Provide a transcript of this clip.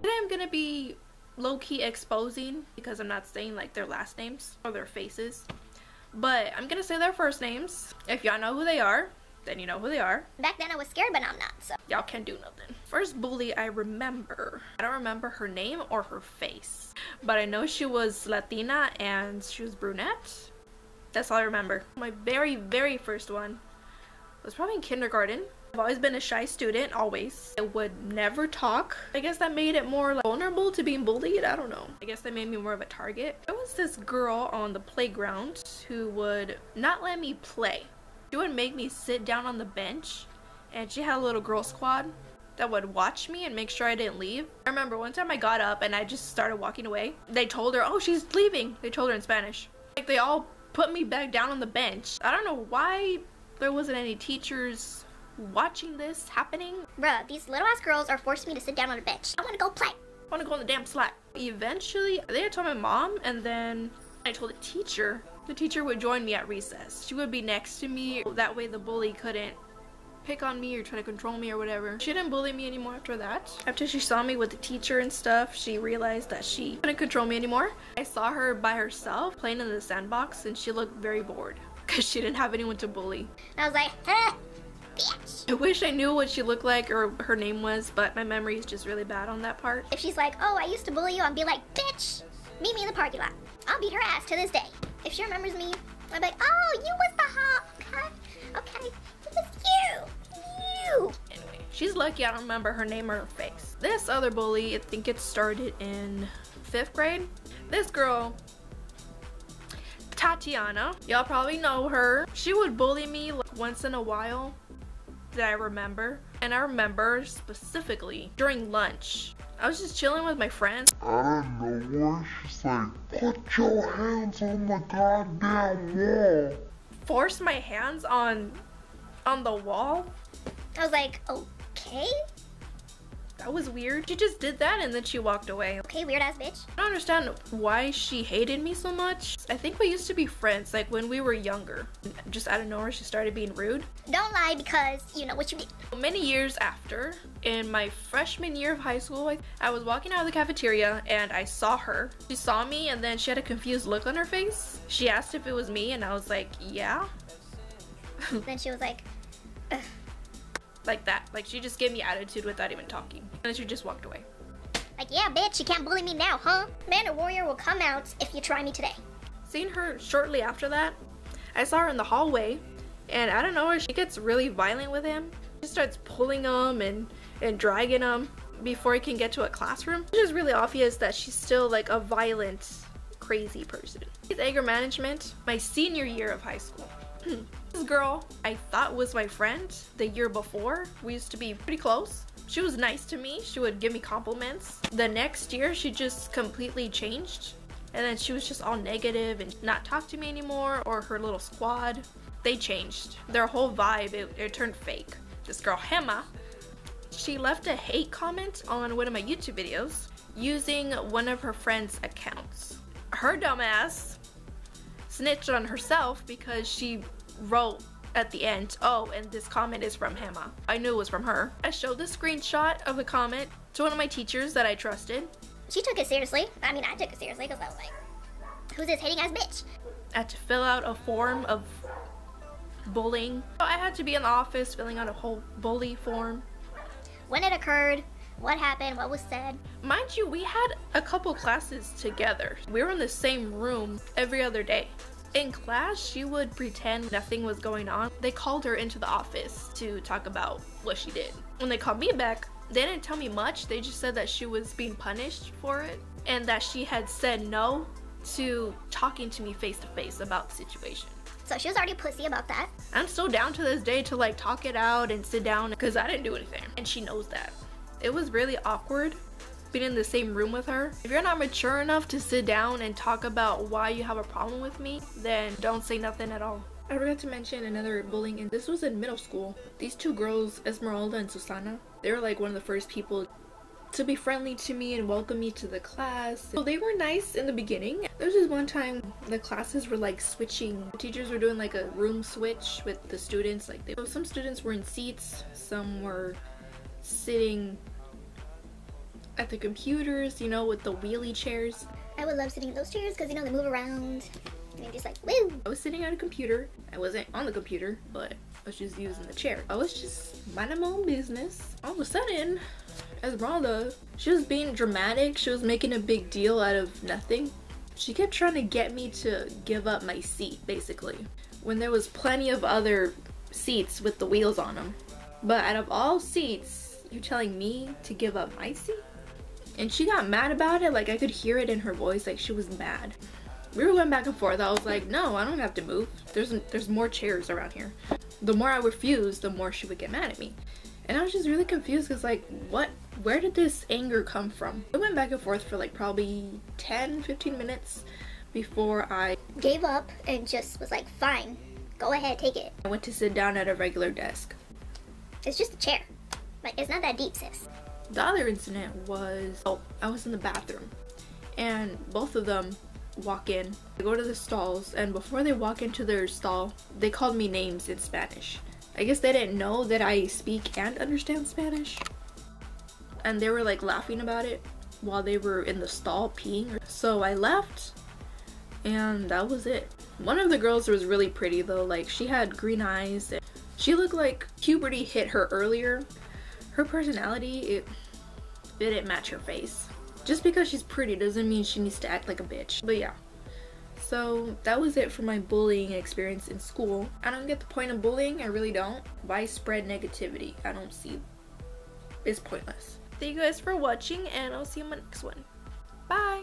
Today I'm gonna be low-key exposing, because I'm not saying like their last names or their faces, but I'm gonna say their first names. If y'all know who they are, then you know who they are. Back then I was scared, but now I'm not, so. Y'all can't do nothing. First bully I remember. I don't remember her name or her face, but I know she was Latina and she was brunette. That's all I remember. My very first one was probably in kindergarten. I've always been a shy student, always. I would never talk. I guess that made it more like vulnerable to being bullied. I don't know. I guess that made me more of a target. There was this girl on the playground who would not let me play. She would make me sit down on the bench, and she had a little girl squad that would watch me and make sure I didn't leave. I remember one time I got up and I just started walking away. They told her, oh, she's leaving. They told her in Spanish. Like, they all put me back down on the bench. I don't know why there wasn't any teachers watching this happening. Bruh, these little ass girls are forcing me to sit down on a bench. I want to go play. I want to go on the damn slack. Eventually, I think I told my mom, and then I told the teacher. The teacher would join me at recess. She would be next to me. That way the bully couldn't pick on me or try to control me or whatever. She didn't bully me anymore after that. After she saw me with the teacher and stuff, she realized that she couldn't control me anymore. I saw her by herself playing in the sandbox, and she looked very bored because she didn't have anyone to bully. I was like, bitch. I wish I knew what she looked like or her name was, but my memory is just really bad on that part. If she's like, oh, I used to bully you, I'd be like, bitch, meet me in the parking lot. I'll beat her ass to this day. If she remembers me, I'd be like, oh, you was the hot. Okay, it was you. Anyway, she's lucky I don't remember her name or her face. This other bully, I think it started in 5th grade. This girl, Tatiana, y'all probably know her. She would bully me like once in a while that I remember. And I remember specifically during lunch. I was just chilling with my friends. Out of nowhere, she's like, put your hands on the goddamn wall. Force my hands on the wall. I was like, okay. That was weird. She just did that and then she walked away. Okay, weird ass bitch. I don't understand why she hated me so much. I think we used to be friends, like when we were younger. Just out of nowhere, she started being rude. Don't lie, because you know what you did. Many years after, in my freshman year of high school, I was walking out of the cafeteria and I saw her. She saw me and then she had a confused look on her face. She asked if it was me and I was like, yeah. Then she was like, ugh. Like that. Like, she just gave me attitude without even talking. And then she just walked away. Like, yeah, bitch, you can't bully me now, huh? Man, a warrior will come out if you try me today. Seeing her shortly after that, I saw her in the hallway, and I don't know, she gets really violent with him. She starts pulling him and dragging him before he can get to a classroom. It's just really obvious that she's still like a violent, crazy person. Anger management, my senior year of high school. This girl I thought was my friend the year before. We used to be pretty close. She was nice to me. She would give me compliments. The next year, she just completely changed. And then she was just all negative and not talk to me anymore, or her little squad. They changed. Their whole vibe, it turned fake. This girl, Hema, she left a hate comment on one of my YouTube videos using one of her friend's accounts. Her dumbass snitched on herself because she wrote at the end, oh, and this comment is from Hema. I knew it was from her. I showed the screenshot of the comment to one of my teachers that I trusted. She took it seriously. I mean, I took it seriously because I was like, who's this hating ass bitch? I had to fill out a form of bullying. I had to be in the office filling out a whole bully form. When it occurred, what happened, what was said. Mind you, we had a couple classes together. We were in the same room every other day. In class, she would pretend nothing was going on. They called her into the office to talk about what she did. When they called me back, they didn't tell me much. They just said that she was being punished for it and that she had said no to talking to me face to face about the situation. So she was already pussy about that. I'm still down to this day to like talk it out and sit down because I didn't do anything. And she knows that. It was really awkward being in the same room with her. If you're not mature enough to sit down and talk about why you have a problem with me, then don't say nothing at all. I forgot to mention another bullying, and this was in middle school. These two girls, Esmeralda and Susana, they were like one of the first people to be friendly to me and welcome me to the class. So they were nice in the beginning. There was this one time the classes were like switching. The teachers were doing like a room switch with the students. Like some students were in seats, some were sitting at the computers, you know, with the wheelie chairs. I would love sitting in those chairs because, you know, they move around and you're just like, woo! I was sitting at a computer. I wasn't on the computer, but I was just using the chair. I was just minding my own business. All of a sudden, Esmeralda, she was being dramatic. She was making a big deal out of nothing. She kept trying to get me to give up my seat, basically, when there was plenty of other seats with the wheels on them. But out of all seats, you telling me to give up my seat? And she got mad about it. Like, I could hear it in her voice. Like, she was mad. We were going back and forth. I was like, no, I don't have to move. There's more chairs around here. The more I refused, the more she would get mad at me. And I was just really confused because, like, where did this anger come from? We went back and forth for like probably 10-15 minutes before I gave up and just was like, fine, go ahead, take it. I went to sit down at a regular desk. It's just a chair. Like, it's not that deep, sis. The other incident was, I was in the bathroom and both of them walk in. They go to the stalls, and before they walk into their stall, they called me names in Spanish. I guess they didn't know that I speak and understand Spanish. And they were like laughing about it while they were in the stall peeing. So I left and that was it. One of the girls was really pretty though. Like, she had green eyes. And she looked like puberty hit her earlier. Her personality, it didn't match her face. Just because she's pretty doesn't mean she needs to act like a bitch. But yeah. So that was it for my bullying experience in school. I don't get the point of bullying. I really don't. Why spread negativity? I don't see. It's pointless. Thank you guys for watching, and I'll see you in my next one. Bye!